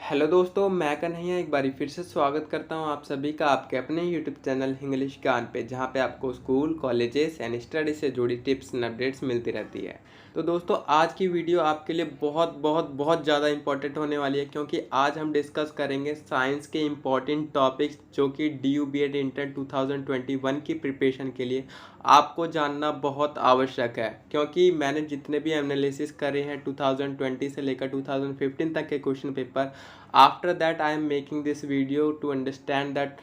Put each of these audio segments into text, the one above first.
Hello दोस्तों, मैं कन्हैया एक बारी फिर से स्वागत करता हूं आप सभी का आपके अपने यूट्यूब चैनल इंग्लिश ज्ञान पे, जहां पे आपको स्कूल, कॉलेजेस एंड स्टडी से जुड़ी टिप्स एंड अपडेट्स मिलती रहती है। तो दोस्तों, आज की वीडियो आपके लिए बहुत बहुत बहुत ज़्यादा इंपॉर्टेंट होने वाली है, क्योंकि आज हम डिस्कस करेंगे साइंस के इम्पॉर्टेंट टॉपिक्स जो कि DU BEd इंटर 2021 की प्रिपरेशन के लिए आपको जानना बहुत आवश्यक है। क्योंकि मैंने जितने भी एनालिसिस करे हैं 2020 से लेकर 2015 तक के question paper, after that I am making this video to understand that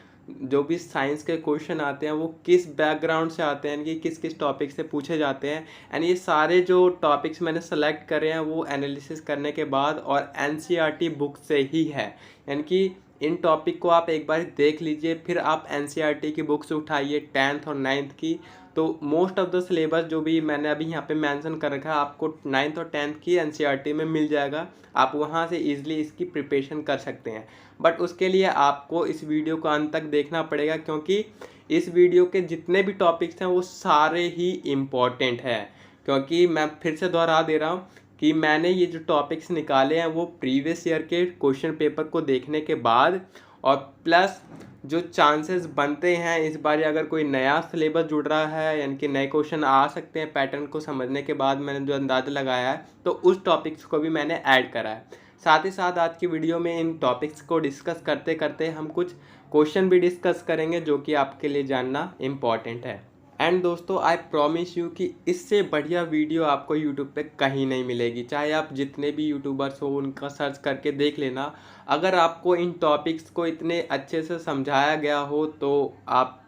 जो भी साइंस के क्वेश्चन आते हैं वो किस बैकग्राउंड से आते हैं, कि किस किस टॉपिक से पूछे जाते हैं। एंड ये सारे जो टॉपिक्स मैंने सेलेक्ट करे हैं वो एनालिसिस करने के बाद और NCERT बुक से ही है। यानी कि इन टॉपिक को आप एक बार देख लीजिए, फिर आप NCERT की बुक्स उठाइए 10th और 9th की। तो मोस्ट ऑफ द सिलेबस जो भी मैंने अभी यहाँ पे मेंशन कर रखा है आपको 9th और 10th की NCERT में मिल जाएगा। आप वहाँ से इजीली इसकी प्रिपरेशन कर सकते हैं। बट उसके लिए आपको इस वीडियो को अंत तक देखना पड़ेगा, क्योंकि इस वीडियो के जितने भी टॉपिक्स हैं वो सारे ही इम्पॉर्टेंट हैं। क्योंकि मैं फिर से दोहरा दे रहा हूँ कि मैंने ये जो टॉपिक्स निकाले हैं वो प्रीवियस ईयर के क्वेश्चन पेपर को देखने के बाद, और प्लस जो चांसेस बनते हैं इस बार अगर कोई नया सिलेबस जुड़ रहा है, यानी कि नए क्वेश्चन आ सकते हैं, पैटर्न को समझने के बाद मैंने जो अंदाज़ा लगाया है, तो उस टॉपिक्स को भी मैंने ऐड करा है। साथ ही साथ आज की वीडियो में इन टॉपिक्स को डिस्कस करते करते हम कुछ क्वेश्चन भी डिस्कस करेंगे जो कि आपके लिए जानना इम्पॉर्टेंट है। एंड दोस्तों, आई प्रॉमिस यू कि इससे बढ़िया वीडियो आपको यूट्यूब पे कहीं नहीं मिलेगी। चाहे आप जितने भी यूट्यूबर्स हो उनका सर्च करके देख लेना, अगर आपको इन टॉपिक्स को इतने अच्छे से समझाया गया हो तो आप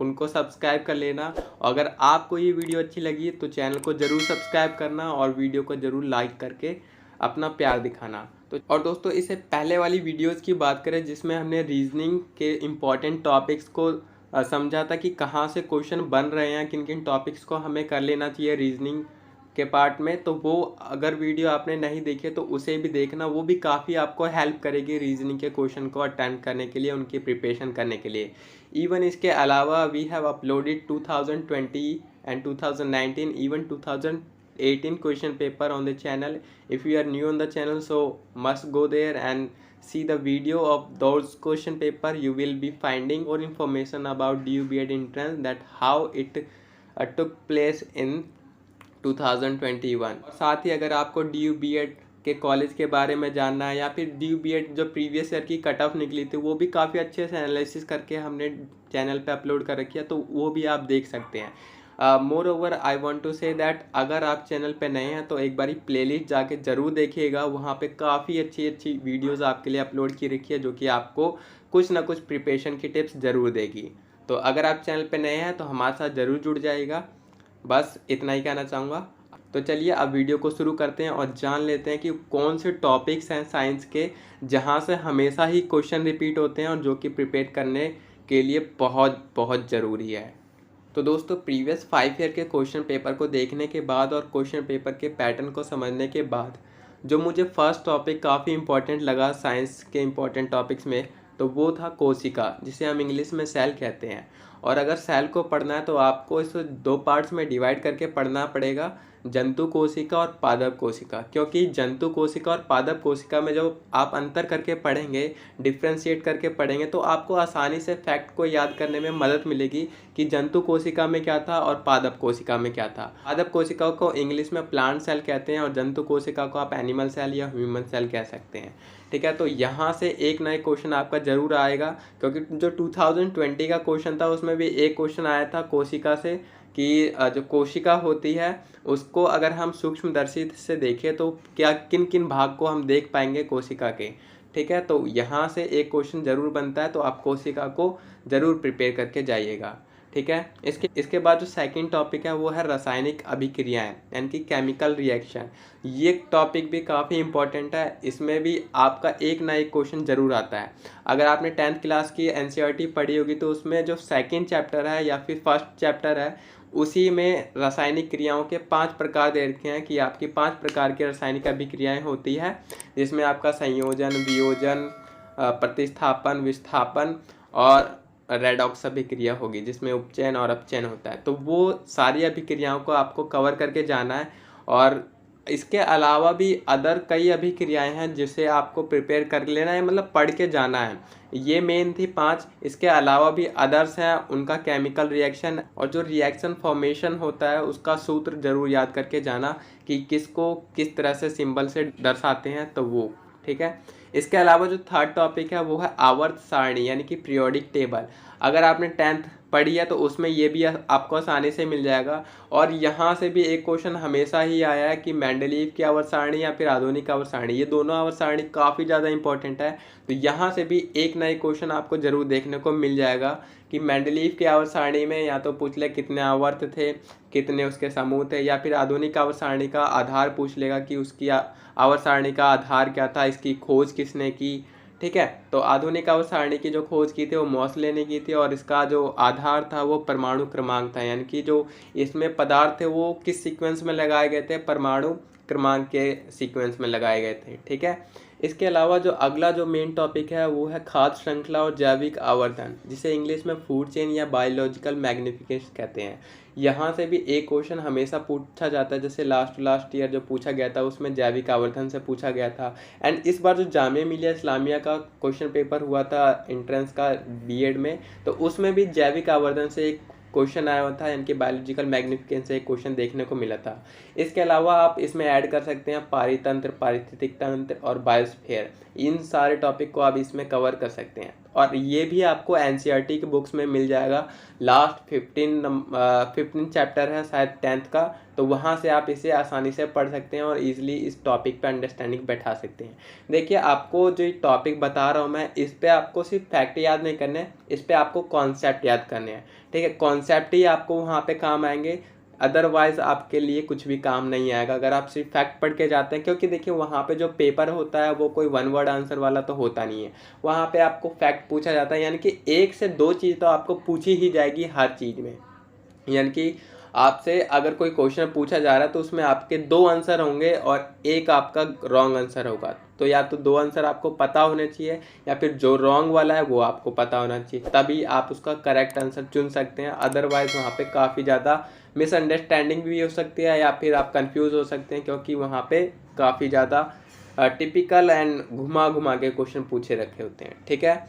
उनको सब्सक्राइब कर लेना। अगर आपको ये वीडियो अच्छी लगी तो चैनल को ज़रूर सब्सक्राइब करना और वीडियो को ज़रूर लाइक करके अपना प्यार दिखाना। तो और दोस्तों, इससे पहले वाली वीडियोज़ की बात करें जिसमें हमने रीजनिंग के इम्पॉर्टेंट टॉपिक्स को समझा था कि कहाँ से क्वेश्चन बन रहे हैं, किन किन टॉपिक्स को हमें कर लेना चाहिए रीजनिंग के पार्ट में, तो वो अगर वीडियो आपने नहीं देखी तो उसे भी देखना। वो भी काफ़ी आपको हेल्प करेगी रीजनिंग के क्वेश्चन को अटेम्प्ट करने के लिए, उनकी प्रिपरेशन करने के लिए। इवन इसके अलावा we have uploaded 2020 and 2019 even 2018 question paper on the channel. If you are new on the channel so must go there and see the video of those question paper. You will be finding more information about DU BEd entrance, that how it took place in 2021। साथ ही अगर आपको DU BEd के college के बारे में जानना है, या फिर DU BEd जो प्रीवियस ईयर की कट ऑफ निकली थी वो भी काफ़ी अच्छे से एनालिसिस करके हमने चैनल पे अपलोड कर रखी है, तो वो भी आप देख सकते हैं। Moreover I want to say that अगर आप चैनल पे नए हैं तो एक बारी प्लेलिस्ट जाके ज़रूर देखिएगा। वहाँ पे काफ़ी अच्छी अच्छी वीडियोस आपके लिए अपलोड की रखी है जो कि आपको कुछ ना कुछ प्रिपरेशन की टिप्स ज़रूर देगी। तो अगर आप चैनल पे नए हैं तो हमारे साथ ज़रूर जुड़ जाइएगा। बस इतना ही कहना चाहूँगा। तो चलिए अब वीडियो को शुरू करते हैं और जान लेते हैं कि कौन से टॉपिक्स हैं साइंस के जहाँ से हमेशा ही क्वेश्चन रिपीट होते हैं और जो कि प्रिपेयर करने के लिए बहुत बहुत ज़रूरी है। तो दोस्तों, प्रीवियस 5 ईयर के क्वेश्चन पेपर को देखने के बाद और क्वेश्चन पेपर के पैटर्न को समझने के बाद जो मुझे फर्स्ट टॉपिक काफ़ी इंपॉर्टेंट लगा साइंस के इंपॉर्टेंट टॉपिक्स में, तो वो था कोशिका, जिसे हम इंग्लिश में सेल कहते हैं। और अगर सेल को पढ़ना है तो आपको इसे 2 पार्ट्स में डिवाइड करके पढ़ना पड़ेगा, जंतु कोशिका और पादप कोशिका। क्योंकि जंतु कोशिका और पादप कोशिका में जब आप अंतर करके पढ़ेंगे, डिफ्रेंशिएट करके पढ़ेंगे, तो आपको आसानी से फैक्ट को याद करने में मदद मिलेगी कि जंतु कोशिका में क्या था और पादप कोशिका में क्या था। पादप कोशिका को इंग्लिश में प्लांट सेल कहते हैं और जंतु कोशिका को आप एनिमल सेल या ह्यूमन सेल कह सकते हैं। ठीक है, तो यहाँ से एक नया क्वेश्चन आपका ज़रूर आएगा, क्योंकि जो 2020 का क्वेश्चन था उसमें भी एक क्वेश्चन आया था कोशिका से, कि जो कोशिका होती है उसको अगर हम सूक्ष्मदर्शी से देखें तो क्या किन किन भाग को हम देख पाएंगे कोशिका के। ठीक है, तो यहाँ से एक क्वेश्चन ज़रूर बनता है, तो आप कोशिका को ज़रूर प्रिपेयर करके जाइएगा। ठीक है, इसके बाद जो सेकंड टॉपिक है वो है रासायनिक अभिक्रियाएं, यानी कि केमिकल रिएक्शन। ये टॉपिक भी काफ़ी इंपॉर्टेंट है, इसमें भी आपका एक ना एक क्वेश्चन ज़रूर आता है। अगर आपने 10th क्लास की NCERT पढ़ी होगी तो उसमें जो सेकंड चैप्टर है या फिर फर्स्ट चैप्टर है उसी में रासायनिक क्रियाओं के 5 प्रकार दे रखे हैं, कि आपकी 5 प्रकार की रासायनिक अभिक्रियाएं होती है, जिसमें आपका संयोजन, वियोजन, प्रतिस्थापन, विस्थापन और रेडॉक्स अभिक्रिया होगी, जिसमें उपचयन और अपचयन होता है। तो वो सारी अभिक्रियाओं को आपको कवर करके जाना है। और इसके अलावा भी अदर कई अभिक्रियाएं हैं जिसे आपको प्रिपेयर कर लेना है, मतलब पढ़ के जाना है। ये मेन थी 5। इसके अलावा भी अदर्स हैं, उनका केमिकल रिएक्शन और जो रिएक्शन फॉर्मेशन होता है उसका सूत्र जरूर याद करके जाना कि किसको किस तरह से सिंबल से दर्शाते हैं, तो वो ठीक है। इसके अलावा जो थर्ड टॉपिक है वो है आवर्त सारणी यानी कि पीरियोडिक टेबल। अगर आपने 10th पढ़ी है तो उसमें ये भी आपको आसानी से मिल जाएगा। और यहाँ से भी एक क्वेश्चन हमेशा ही आया है कि मेंडलीव की आवर्त सारणी या फिर आधुनिक आवर्त सारणी, ये दोनों आवर्त सारणी काफ़ी ज़्यादा इंपॉर्टेंट है। तो यहाँ से भी एक नए क्वेश्चन आपको जरूर देखने को मिल जाएगा कि मेंडलीव की आवर्त सारणी में या तो पूछ ले कितने आवर्त थे, कितने उसके समूह थे, या फिर आधुनिक आवर्त सारणी का आधार पूछ लेगा कि उसकी आवर्त सारणी का आधार क्या था, इसकी खोज किसने की। ठीक है, तो आधुनिक आवर्त सारणी की जो खोज की थी वो मोसले ने की थी और इसका जो आधार था वो परमाणु क्रमांक था, यानी कि जो इसमें पदार्थ थे वो किस सीक्वेंस में लगाए गए थे, परमाणु क्रमांक के सीक्वेंस में लगाए गए थे। ठीक है, इसके अलावा जो अगला जो मेन टॉपिक है वो है खाद्य श्रृंखला और जैविक आवर्धन, जिसे इंग्लिश में फूड चेन या बायोलॉजिकल मैग्निफिकेशन कहते हैं। यहाँ से भी एक क्वेश्चन हमेशा पूछा जाता है, जैसे लास्ट ईयर जो पूछा गया था उसमें जैविक आवर्धन से पूछा गया था। एंड इस बार जो जामिया मिलिया इस्लामिया का क्वेश्चन पेपर हुआ था एंट्रेंस का बीएड में, तो उसमें भी जैविक आवर्धन से एक क्वेश्चन आया हुआ था, यानी कि बायोलॉजिकल मैग्निफिकेशन से एक क्वेश्चन देखने को मिला था। इसके अलावा आप इसमें ऐड कर सकते हैं पारितंत्र, पारिस्थितिक तंत्र और बायोस्फीयर। इन सारे टॉपिक को आप इसमें कवर कर सकते हैं और ये भी आपको एनसीईआरटी की बुक्स में मिल जाएगा। लास्ट 15 चैप्टर है शायद 10th का, तो वहाँ से आप इसे आसानी से पढ़ सकते हैं और इजीली इस टॉपिक पे अंडरस्टैंडिंग बैठा सकते हैं। देखिए, आपको जो टॉपिक बता रहा हूँ मैं, इस पे आपको सिर्फ फैक्ट याद नहीं करने, इस पे आपको कॉन्सेप्ट याद करने हैं। ठीक है, कॉन्सेप्ट ही आपको वहाँ पे काम आएंगे, अदरवाइज आपके लिए कुछ भी काम नहीं आएगा अगर आप सिर्फ फैक्ट पढ़ के जाते हैं। क्योंकि देखिए, वहाँ पे जो पेपर होता है वो कोई 1 वर्ड आंसर वाला तो होता नहीं है, वहाँ पे आपको फैक्ट पूछा जाता है, यानी कि 1 से 2 चीज़ तो आपको पूछी ही जाएगी हर चीज़ में। यानी कि आपसे अगर कोई क्वेश्चन पूछा जा रहा है तो उसमें आपके 2 आंसर होंगे और एक आपका रॉन्ग आंसर होगा। तो या तो 2 आंसर आपको पता होने चाहिए या फिर जो रॉन्ग वाला है वो आपको पता होना चाहिए, तभी आप उसका करेक्ट आंसर चुन सकते हैं। अदरवाइज वहाँ पे काफ़ी ज़्यादा मिसअंडरस्टैंडिंग भी हो सकती है या फिर आप कंफ्यूज हो सकते हैं, क्योंकि वहाँ पे काफ़ी ज़्यादा टिपिकल एंड घुमा घुमा के क्वेश्चन पूछे रखे होते हैं। ठीक है,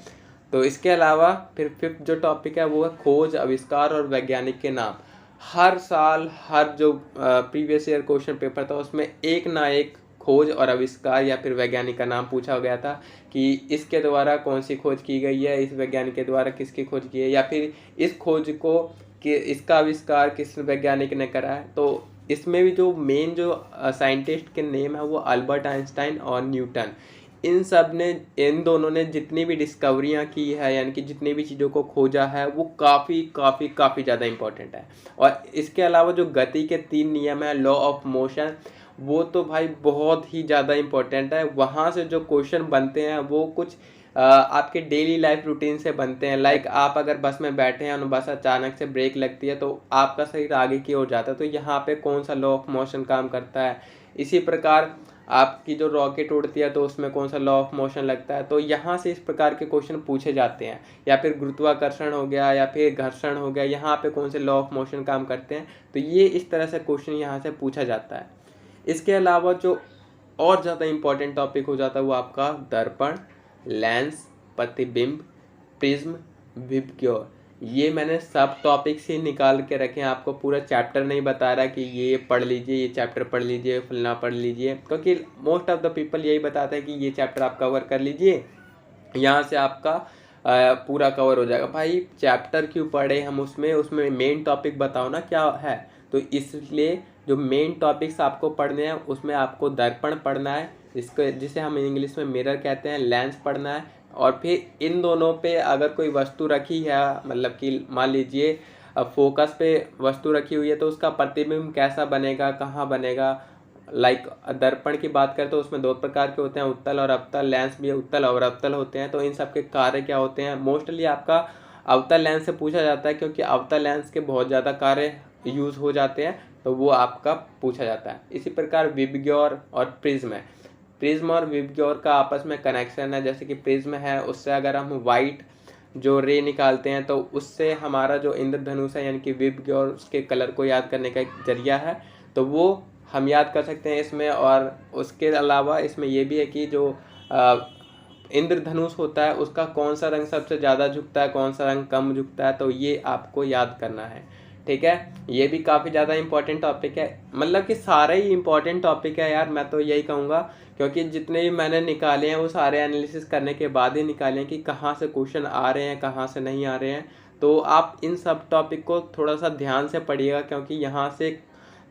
तो इसके अलावा फिर 5th जो टॉपिक है वो है खोज, आविष्कार और वैज्ञानिक के नाम। हर साल हर जो प्रीवियस ईयर क्वेश्चन पेपर था उसमें एक ना एक खोज और आविष्कार या फिर वैज्ञानिक का नाम पूछा गया था कि इसके द्वारा कौन सी खोज की गई है, इस वैज्ञानिक के द्वारा किसकी खोज की है, या फिर इस खोज को कि इसका आविष्कार किस वैज्ञानिक ने करा है। तो इसमें भी जो मेन जो साइंटिस्ट के नेम है वो अल्बर्ट आइंस्टाइन और न्यूटन। इन दोनों ने जितनी भी डिस्कवरियां की है, यानी कि जितनी भी चीज़ों को खोजा है, वो काफ़ी ज़्यादा इंपॉर्टेंट है। और इसके अलावा जो गति के 3 नियम है, लॉ ऑफ मोशन, वो तो भाई बहुत ही ज़्यादा इंपॉर्टेंट है। वहाँ से जो क्वेश्चन बनते हैं वो कुछ आपके डेली लाइफ रूटीन से बनते हैं। लाइक आप अगर बस में बैठे हैं और बस अचानक से ब्रेक लगती है तो आपका शरीर आगे की ओर जाता है, तो यहाँ पे कौन सा लॉ ऑफ मोशन काम करता है। इसी प्रकार आपकी जो रॉकेट उड़ती है तो उसमें कौन सा लॉ ऑफ मोशन लगता है। तो यहाँ से इस प्रकार के क्वेश्चन पूछे जाते हैं। या फिर गुरुत्वाकर्षण हो गया या फिर घर्षण हो गया, यहाँ पे कौन से लॉ ऑफ मोशन काम करते हैं। तो ये इस तरह से क्वेश्चन यहाँ से पूछा जाता है। इसके अलावा जो और ज़्यादा इंपॉर्टेंट टॉपिक हो जाता है वो आपका दर्पण, लेंस, प्रतिबिंब, प्रिज्म, विबग्योर। ये मैंने सब टॉपिक्स ही निकाल के रखे हैं, आपको पूरा चैप्टर नहीं बता रहा कि ये पढ़ लीजिए, ये चैप्टर पढ़ लीजिए, फलना पढ़ लीजिए, क्योंकि मोस्ट ऑफ द पीपल यही बताते हैं कि ये चैप्टर आप कवर कर लीजिए, यहाँ से आपका पूरा कवर हो जाएगा। भाई चैप्टर क्यों पढ़े हम, उसमें मेन टॉपिक बताओ ना क्या है। तो इसलिए जो मेन टॉपिक्स आपको पढ़ने हैं उसमें आपको दर्पण पढ़ना है, जिसे हम इंग्लिश में मिरर कहते हैं, लेंस पढ़ना है, और फिर इन दोनों पे अगर कोई वस्तु रखी है, मतलब कि मान लीजिए फोकस पे वस्तु रखी हुई है तो उसका प्रतिबिंब कैसा बनेगा, कहाँ बनेगा। लाइक दर्पण की बात करें तो उसमें 2 प्रकार के होते हैं, उत्तल और अवतल। लेंस भी उत्तल और अवतल होते हैं। तो इन सब के कार्य क्या होते हैं, मोस्टली आपका अवतल लेंस से पूछा जाता है, क्योंकि अवतल लेंस के बहुत ज़्यादा कार्य यूज़ हो जाते हैं, तो वो आपका पूछा जाता है। इसी प्रकार विबग्योर और प्रिज्म है। प्रिज्म और विबग्योर का आपस में कनेक्शन है। जैसे कि प्रिज्म है, उससे अगर हम वाइट जो रे निकालते हैं तो उससे हमारा जो इंद्रधनुष है यानी कि विबग्योर, उसके कलर को याद करने का एक जरिया है। तो वो हम याद कर सकते हैं इसमें। और उसके अलावा इसमें ये भी है कि जो इंद्रधनुष होता है उसका कौन सा रंग सबसे ज़्यादा झुकता है, कौन सा रंग कम झुकता है, तो ये आपको याद करना है। ठीक है, ये भी काफ़ी ज़्यादा इंपॉर्टेंट टॉपिक है। मतलब कि सारे ही इंपॉर्टेंट टॉपिक है यार, मैं तो यही कहूँगा, क्योंकि जितने भी मैंने निकाले हैं वो सारे एनालिसिस करने के बाद ही निकाले हैं कि कहाँ से क्वेश्चन आ रहे हैं, कहाँ से नहीं आ रहे हैं। तो आप इन सब टॉपिक को थोड़ा सा ध्यान से पढ़िएगा, क्योंकि यहाँ से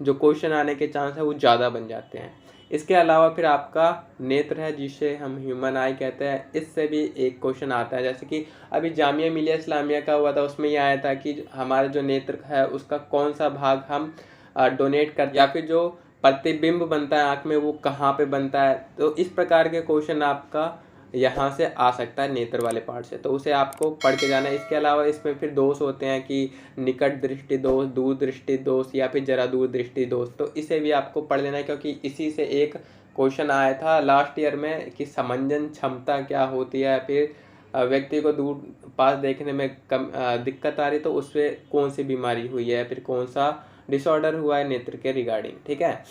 जो क्वेश्चन आने के चांस है वो ज़्यादा बन जाते हैं। इसके अलावा फिर आपका नेत्र है, जिसे हम ह्यूमन आई कहते हैं, इससे भी एक क्वेश्चन आता है। जैसे कि अभी जामिया मिलिया इस्लामिया का हुआ था, उसमें यह आया था कि हमारा जो नेत्र है उसका कौन सा भाग हम डोनेट कर, या फिर जो प्रतिबिंब बनता है आँख में वो कहाँ पे बनता है। तो इस प्रकार के क्वेश्चन आपका यहाँ से आ सकता है नेत्र वाले पार्ट से, तो उसे आपको पढ़ के जाना है। इसके अलावा इसमें फिर दोष होते हैं कि निकट दृष्टि दोष, दूर दृष्टि दोष, या फिर जरा दूर दृष्टि दोष, तो इसे भी आपको पढ़ लेना है, क्योंकि इसी से एक क्वेश्चन आया था लास्ट ईयर में कि समंजन क्षमता क्या होती है, फिर व्यक्ति को दूर पास देखने में कम दिक्कत आ रही, तो उससे कौन सी बीमारी हुई है, फिर कौन सा डिसऑर्डर हुआ है नेत्र के रिगार्डिंग। ठीक है,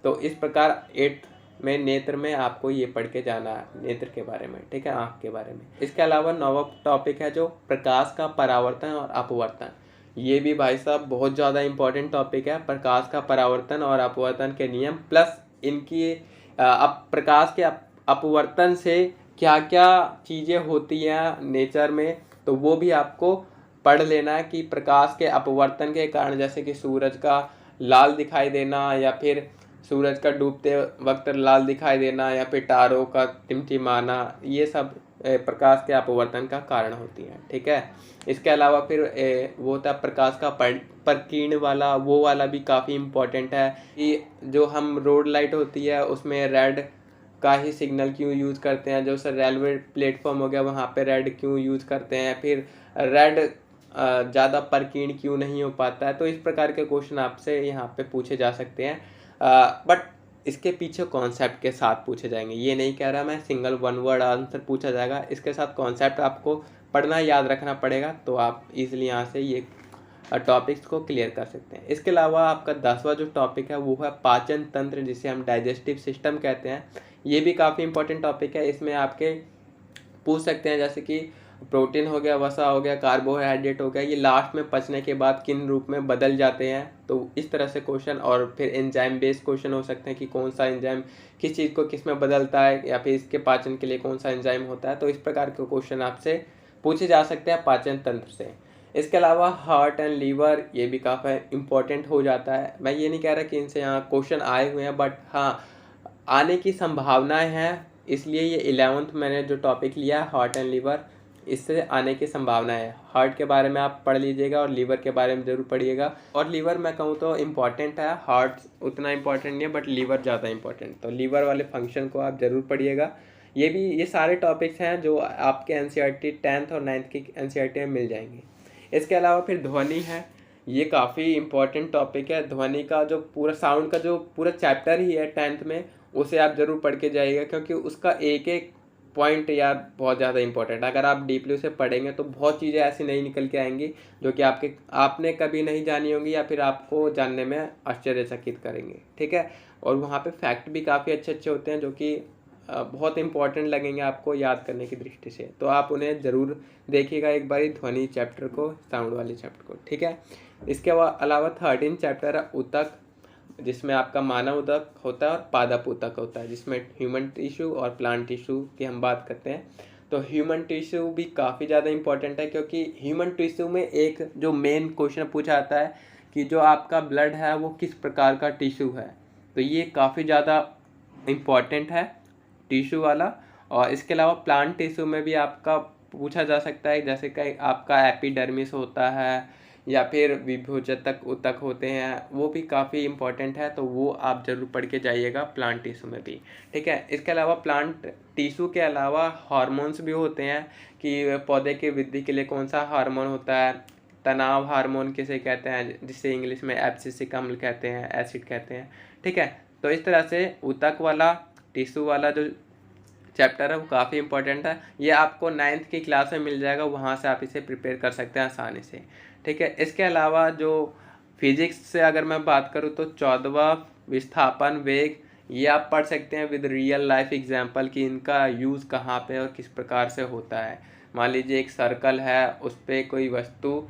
तो इस प्रकार 8th में नेत्र में आपको ये पढ़ के जाना है नेत्र के बारे में। ठीक है, आँख के बारे में। इसके अलावा 9वां टॉपिक है जो प्रकाश का परावर्तन और अपवर्तन। ये भी भाई साहब बहुत ज़्यादा इंपॉर्टेंट टॉपिक है। प्रकाश का परावर्तन और अपवर्तन के नियम, प्लस इनकी प्रकाश के अपवर्तन से क्या क्या चीज़ें होती हैं नेचर में, तो वो भी आपको पढ़ लेना है कि प्रकाश के अपवर्तन के कारण, जैसे कि सूरज का लाल दिखाई देना, या फिर सूरज का डूबते वक्त लाल दिखाई देना, या फिर तारों का टिमटिमाना, ये सब प्रकाश के अपवर्तन का कारण होती हैं। ठीक है, इसके अलावा फिर वो होता है प्रकाश का प्रकीर्ण वाला, वो वाला भी काफ़ी इम्पोर्टेंट है कि जो हम रोड लाइट होती है उसमें रेड का ही सिग्नल क्यों यूज़ करते हैं, जो सर रेलवे प्लेटफॉर्म हो गया वहाँ पे रेड क्यों यूज़ करते हैं, फिर रेड ज़्यादा प्रकीर्ण क्यों नहीं हो पाता है। तो इस प्रकार के क्वेश्चन आपसे यहाँ पे पूछे जा सकते हैं, बट इसके पीछे कॉन्सेप्ट के साथ पूछे जाएंगे। ये नहीं कह रहा मैं सिंगल वन वर्ड आंसर पूछा जाएगा, इसके साथ कॉन्सेप्ट आपको पढ़ना याद रखना पड़ेगा, तो आप इजीली यहाँ से ये टॉपिक्स को क्लियर कर सकते हैं। इसके अलावा आपका 10वां जो टॉपिक है वो है पाचन तंत्र, जिसे हम डाइजेस्टिव सिस्टम कहते हैं। ये भी काफ़ी इंपॉर्टेंट टॉपिक है। इसमें आपके पूछ सकते हैं जैसे कि प्रोटीन हो गया, वसा हो गया, कार्बोहाइड्रेट हो गया, ये लास्ट में पचने के बाद किन रूप में बदल जाते हैं, तो इस तरह से क्वेश्चन। और फिर एंजाइम बेस्ड क्वेश्चन हो सकते हैं कि कौन सा एंजाइम किस चीज़ को किस में बदलता है, या फिर इसके पाचन के लिए कौन सा एंजाइम होता है। तो इस प्रकार के क्वेश्चन आपसे पूछे जा सकते हैं पाचन तंत्र से। इसके अलावा हार्ट एंड लीवर, ये भी काफ़ी इंपॉर्टेंट हो जाता है। मैं ये नहीं कह रहा कि इनसे यहाँ क्वेश्चन आए हुए हैं, बट हाँ आने की संभावनाएं हैं, इसलिए ये 11th मैंने जो टॉपिक लिया है हार्ट एंड लीवर, इससे आने की संभावना है। हार्ट के बारे में आप पढ़ लीजिएगा और लीवर के बारे में ज़रूर पढ़िएगा। और लीवर मैं कहूँ तो इम्पॉर्टेंट है, हार्ट उतना इम्पॉर्टेंट नहीं है, बट लीवर ज़्यादा इम्पॉर्टेंट, तो लीवर वाले फंक्शन को आप ज़रूर पढ़िएगा। ये सारे टॉपिक्स हैं जो आपके NCERT 10th और 9th की NCERT में मिल जाएंगे। इसके अलावा फिर ध्वनि है, ये काफ़ी इंपॉर्टेंट टॉपिक है। ध्वनि का जो पूरा साउंड का जो पूरा चैप्टर ही है 10th में, उसे आप ज़रूर पढ़ के जाइएगा, क्योंकि उसका एक एक पॉइंट यार बहुत ज़्यादा इंपॉर्टेंट है। अगर आप डीपली उसे पढ़ेंगे तो बहुत चीज़ें ऐसी नई निकल के आएंगी जो कि आपने कभी नहीं जानी होंगी, या फिर आपको जानने में आश्चर्यचकित करेंगे। ठीक है, और वहाँ पे फैक्ट भी काफ़ी अच्छे अच्छे होते हैं जो कि बहुत इंपॉर्टेंट लगेंगे आपको याद करने की दृष्टि से, तो आप उन्हें ज़रूर देखिएगा एक बारी ध्वनि चैप्टर को, साउंड वाले चैप्टर को। ठीक है, इसके अलावा 13 चैप्टर है उतक, जिसमें आपका मानव उतक होता है और पादप उतक होता है, जिसमें ह्यूमन टिश्यू और प्लांट टिश्यू की हम बात करते हैं। तो ह्यूमन टिश्यू भी काफ़ी ज़्यादा इंपॉर्टेंट है, क्योंकि ह्यूमन टिश्यू में एक जो मेन क्वेश्चन पूछा जाता है कि जो आपका ब्लड है वो किस प्रकार का टिश्यू है, तो ये काफ़ी ज़्यादा इम्पॉर्टेंट है टिश्यू वाला। और इसके अलावा प्लांट टिश्यू में भी आपका पूछा जा सकता है, जैसे कि आपका एपिडर्मिस होता है या फिर विभोजतक ऊतक होते हैं, वो भी काफ़ी इंपॉर्टेंट है, तो वो आप ज़रूर पढ़ के जाइएगा प्लांट टिश्यू में भी। ठीक है, इसके अलावा प्लांट टिश्यू के अलावा हार्मोन्स भी होते हैं कि पौधे की वृद्धि के लिए कौन सा हार्मोन होता है, तनाव हार्मोन किसे कहते हैं, जिसे इंग्लिश में एब्सिसिक अम्ल कहते हैं, एसिड कहते हैं। ठीक है, तो इस तरह से ऊतक वाला टिश्यू वाला जो चैप्टर है वो काफ़ी इंपॉर्टेंट है। ये आपको 9th की क्लास में मिल जाएगा, वहाँ से आप इसे प्रिपेयर कर सकते हैं आसानी से। ठीक है, इसके अलावा जो फिजिक्स से अगर मैं बात करूँ तो 14वां विस्थापन, वेग, ये आप पढ़ सकते हैं विद रियल लाइफ एग्जाम्पल कि इनका यूज़ कहाँ पे और किस प्रकार से होता है। मान लीजिए एक सर्कल है, उस पर कोई वस्तु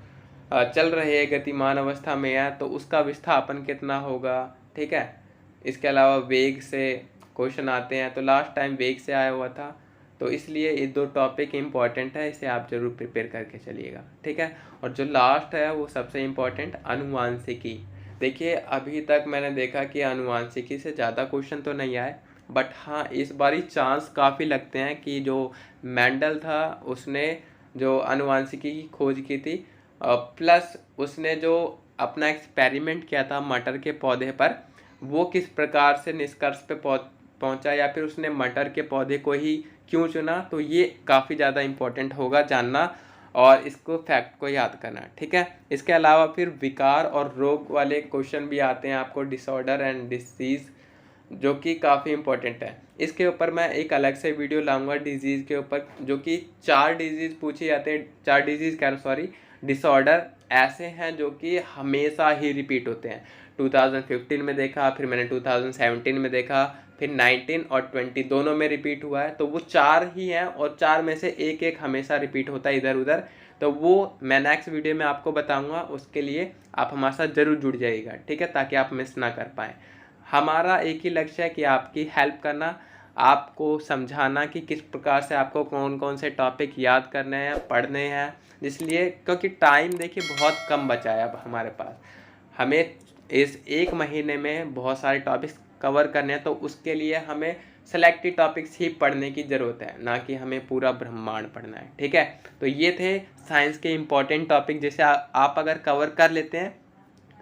चल रही है, गतिमान अवस्था में है, तो उसका विस्थापन कितना होगा। ठीक है, इसके अलावा वेग से क्वेश्चन आते हैं, तो लास्ट टाइम वेग से आया हुआ था, तो इसलिए ये 2 टॉपिक इम्पॉर्टेंट है, इसे आप जरूर प्रिपेयर करके चलिएगा। ठीक है, और जो लास्ट है वो सबसे इम्पॉर्टेंट, अनुवांशिकी। देखिए अभी तक मैंने देखा कि अनुवांशिकी से ज़्यादा क्वेश्चन तो नहीं आए, बट हाँ इस बारी चांस काफ़ी लगते हैं कि जो मेंडल था उसने जो अनुवांशिकी की खोज की थी, प्लस उसने जो अपना एक्सपेरिमेंट किया था मटर के पौधे पर, वो किस प्रकार से निष्कर्ष पे पहुंचा, या फिर उसने मटर के पौधे को ही क्यों चुना, तो ये काफ़ी ज़्यादा इम्पोर्टेंट होगा जानना और इसको फैक्ट को याद करना। ठीक है, इसके अलावा फिर विकार और रोग वाले क्वेश्चन भी आते हैं आपको, डिसऑर्डर एंड डिसीज़, जो कि काफ़ी इम्पोर्टेंट है। इसके ऊपर मैं एक अलग से वीडियो लाऊंगा डिजीज़ के ऊपर, जो कि 4 डिजीज़ पूछे जाते हैं, 4 डिजीज़ कह रहा हूँ सॉरी, डिसऑर्डर ऐसे हैं जो कि हमेशा ही रिपीट होते हैं। 2015 में देखा, फिर मैंने 2017 में देखा, फिर 19 और 20 दोनों में रिपीट हुआ है, तो वो 4 ही हैं और 4 में से एक एक हमेशा रिपीट होता है इधर उधर, तो वो मैं नेक्स्ट वीडियो में आपको बताऊंगा। उसके लिए आप हमारे साथ ज़रूर जुड़ जाइएगा। ठीक है, ताकि आप मिस ना कर पाएँ। हमारा एक ही लक्ष्य है कि आपकी हेल्प करना, आपको समझाना कि किस प्रकार से आपको कौन कौन से टॉपिक याद करने हैं, पढ़ने हैं, इसलिए क्योंकि टाइम देखिए बहुत कम बचा है अब हमारे पास, हमें इस 1 महीने में बहुत सारे टॉपिक्स कवर करने हैं, तो उसके लिए हमें सेलेक्टेड टॉपिक्स ही पढ़ने की ज़रूरत है, ना कि हमें पूरा ब्रह्मांड पढ़ना है। ठीक है, तो ये थे साइंस के इम्पॉर्टेंट टॉपिक, जैसे आप अगर कवर कर लेते हैं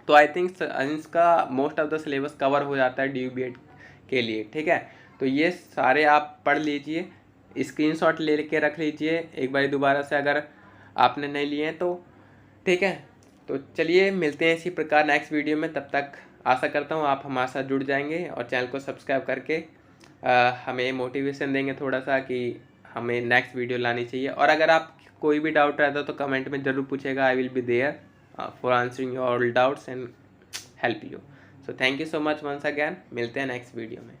तो आई थिंक साइंस का most of the syllabus cover हो जाता है DU BEd के लिए। ठीक है, तो ये सारे आप पढ़ लीजिए, स्क्रीनशॉट ले के रख लीजिए एक बार दोबारा से अगर आपने नहीं लिए हैं तो। ठीक है, तो चलिए मिलते हैं इसी प्रकार नेक्स्ट वीडियो में, तब तक आशा करता हूँ आप हमारे साथ जुड़ जाएंगे और चैनल को सब्सक्राइब करके हमें मोटिवेशन देंगे थोड़ा सा कि हमें नेक्स्ट वीडियो लानी चाहिए। और अगर आप कोई भी डाउट रहता है तो कमेंट में ज़रूर पूछेगा, I will be there for answering your all doubts and help you. So thank you so much once again, मिलते हैं नेक्स्ट वीडियो में।